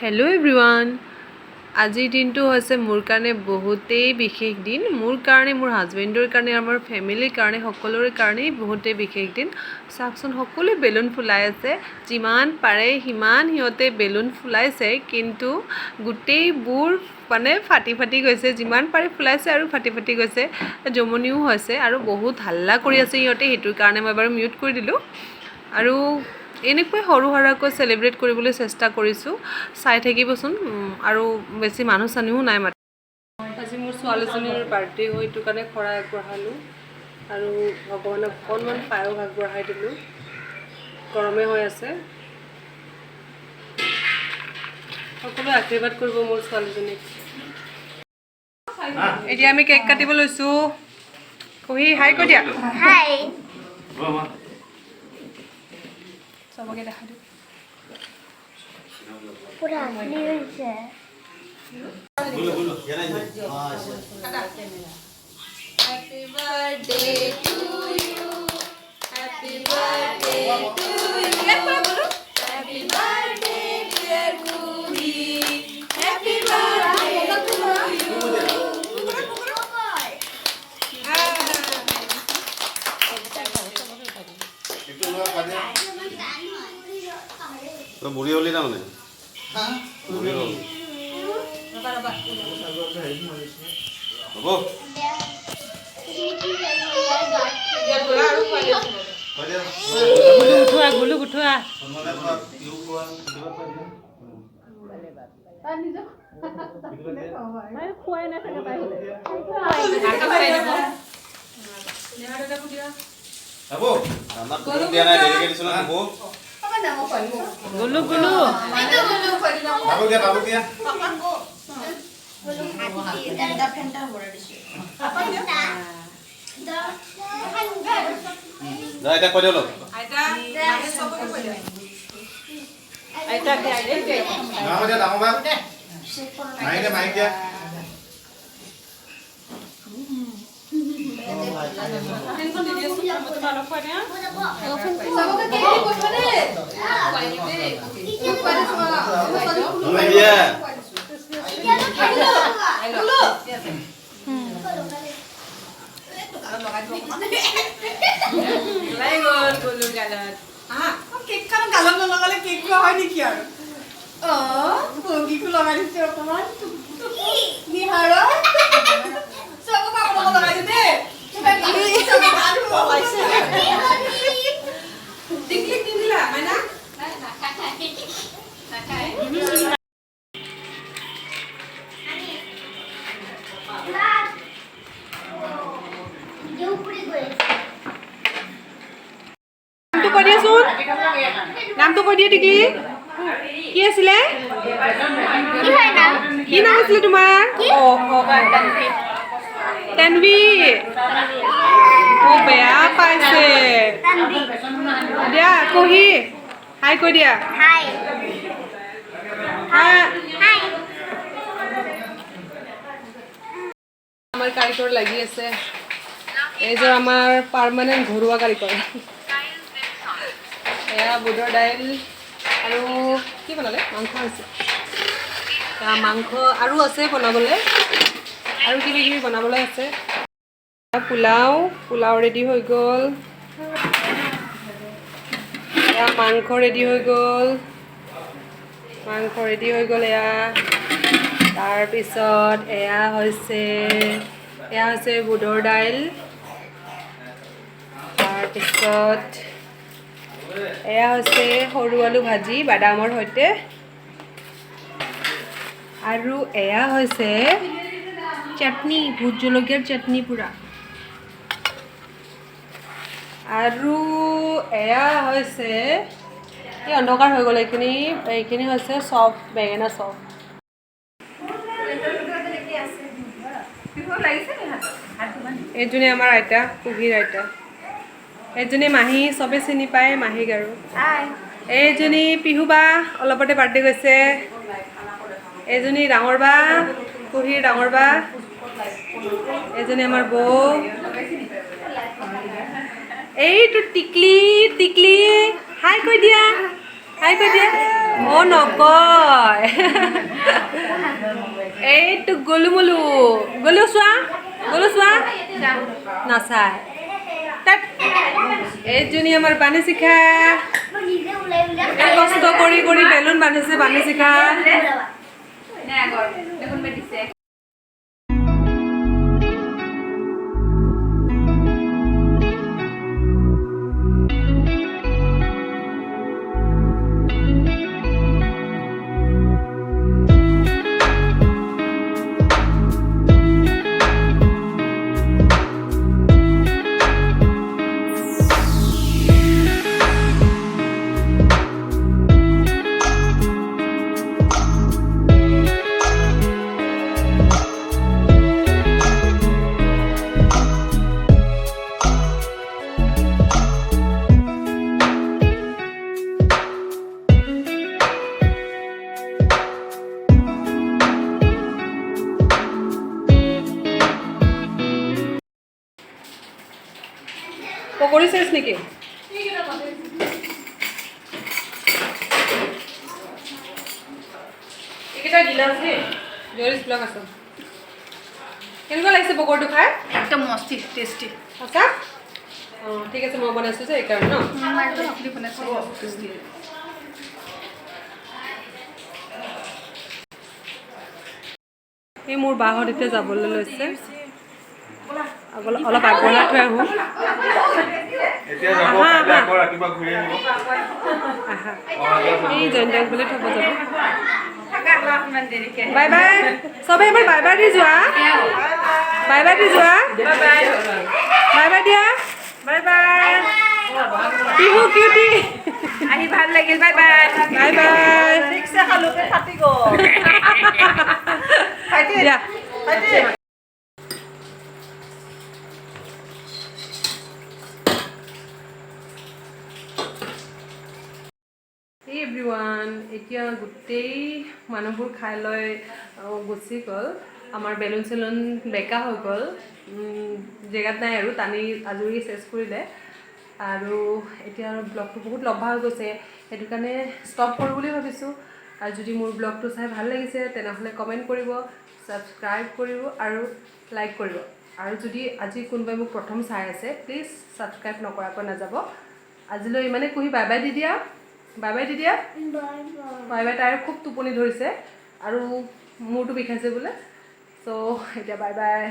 hello everyone আজিৰ দিনটো হৈছে মোৰ কাৰণে বহুতেই বিশেষ দিন মোৰ কাৰণে মোৰ হাজবেণ্ডৰ কাৰণে আমাৰ ফ্যামিলিৰ কাৰণে সকলোৰে কাৰণে বহুতেই বিশেষ দিন চাকচোন সকলো বেলুন ফুলাই আছে যিমান পাৰে হিমান হিয়তে বেলুন ফুলাইছে কিন্তু গুটেইবোৰ মানে ফাটি ফাটি গৈছে যিমান পাৰে ফুলাইছে আৰু ফাটি ফাটি গৈছে জমনিও হৈছে আৰু বহুত হাল্লা কৰি আছে হিয়তে হেতুৰ কাৰণে মই বাৰু মিউট কৰি দিলো আৰু এনেকৈ সৰু সৰুকৈ সেলিব্ৰেট কৰিবলৈ চেষ্টা কৰিছো চাই থাকিবচোন আৰু বেছি মানুহ চানিও নাই মাত আজি মোৰ ছোৱালীজনীৰ বাৰ্থডে হয়টো কাৰণে খৰা আগবঢ়ালো আৰু ভগৱানক অকণমান পায়স আগবঢ়াই দিলো গৰমে হৈ আছে সকলোৱে আশীৰ্বাদ কৰিব মোৰ ছোৱালীজনীক এতিয়া আমি কেক কাটিব লৈছো কহি হাই কৈ দিয়া হাই सबके দেখা দিও পুরা আসলি হইছে बोलो बोलो क्या नहीं happy birthday to you happy birthday to you बोलो happy birthday dear Kuhi happy birthday to you तो बुरी होली ना उन्हें हाँ बुरी होली बाबू गुलू गुठुआ बाबू हमार तो दिया ना डेली के दिसला बाबू गुलू गुलू बाबू क्या जा এটা কই দিলো আইতা মানে সবকে কই দিও আইতা কে আইলে কে না মজা দাও বা মাইক দিয়া টেনশন দি দিছো মত ভালো কই না সবকে কে কইবা রে দিয়া কেক খান গালত নলগালে কেক হয় নেকি আৰু ভঙ্গিকো লগাই দিছে অকমান নিহাৰ চব কাপড় লগাই দে টিকলিক দি দিলা মাইনা নামটো কৈ দিয়া টিকলি কি আছিলে কি নাম আছিলে তোমাৰ তানভি ও বেয়া পাইছে দিয়া কহি হাই কৈ দিয়া হাই আমাৰ কাৰিকৰ লাগি আছে এই যে আমাৰ পাৰ্মানেন্ট ঘৰুৱা কাৰিকৰ এয়া বুটৰ দাইল আৰু কি বনালে মাংস আছে মাংস আৰু আছে বনাবলৈ আৰু কিবা কিবি বনাবলৈ আছে পোলাও ৰেডি হৈ গ'ল এয়া মাংস ৰেডি হৈ গ'ল এয়া তাৰপিছত এয়া হৈছে বুটৰ দাইল তাৰপিছত এয়া হৈছে সৰু আলু ভাজি বাদামৰ সৈতে আৰু এয়া হৈছে চাটনি ভোট জলকীয়াৰ চাটনি পুৰা আৰু এয়া হৈছে এই অন্ধকাৰ হৈ গ'ল এইখিনি হৈছে চপ বেঙেনা চপ এইজনী আমাৰ আইতা কুহিৰ আইতা এইজনী মাহী চবে চিনি পায় মাহীক আৰু এইজনী পিহু বা অলপতে বাৰ্থডে গৈছে এইজনী ডাঙৰ বা কুহিৰ ডাঙৰ বা এইজনী আমাৰ বৌ এইটো টিকলি হাই কৈ দিয়া হাই কৈ দিয়া অ' নকয় এইটো গলু চোৱা নাচায় তাত এইজনী আমাৰ বাণী শিখা কষ্ট কৰি বেলুন বান্ধিছে বাণী শিখা পকৰি চেছ নেকি এইকেইটা গিলাচ দেই জৰিছ ব্লক আছে কেনেকুৱা লাগিছে পকৰিটো খাই একদম মস্তি টেষ্টি সঁচা অঁ ঠিক আছে মই বনাইছোঁ যে এইকাৰণে ন একদম আপুনি বনাইছে টেষ্টি এই মোৰ বাহঁত এতিয়া যাবলৈ লৈছে অলপ আগবঢ়াই থৈ আহোঁ এই জয়ন্তক বুলি থ'ব যাব বাই বাই চবেই এবাৰ বাই বাই দি যোৱা বাই বাই দিয়া বাই বাই টিহু কিউটি আহি ভাল লাগিল বাই বাই বাই বাই ঠিকছে খালোকে ফাটি গ'ল দিয়া Hey everyone, এতিয়া গোটেই মানুহবোৰ খাই লৈ গুচি গ'ল আমাৰ বেলুন চেলুন বেকা হৈ গ'ল জেগাত নাই আৰু টানি আজৰি চেছ কৰিলে আৰু এতিয়া ব্লগটো বহুত লম্বা হৈ গৈছে সেইটো কাৰণে ষ্টপ কৰোঁ বুলি ভাবিছোঁ আৰু যদি মোৰ ব্লগটো চাই ভাল লাগিছে তেনেহ'লে কমেণ্ট কৰিব ছাবস্ক্ৰাইব কৰিব আৰু লাইক কৰিব আৰু যদি আজি কোনোবাই মোক প্ৰথম চাই আছে প্লিজ ছাবস্ক্ৰাইব নকৰাকৈ নাযাব আজিলৈ ইমানে কৈ বাই বাই দি দিয়া বাই বাই দি দিয়া বাই বাই তাইৰ খুব টোপনি ধৰিছে আৰু মূৰটো বিষাইছে বোলে চ' এতিয়া বাই বাই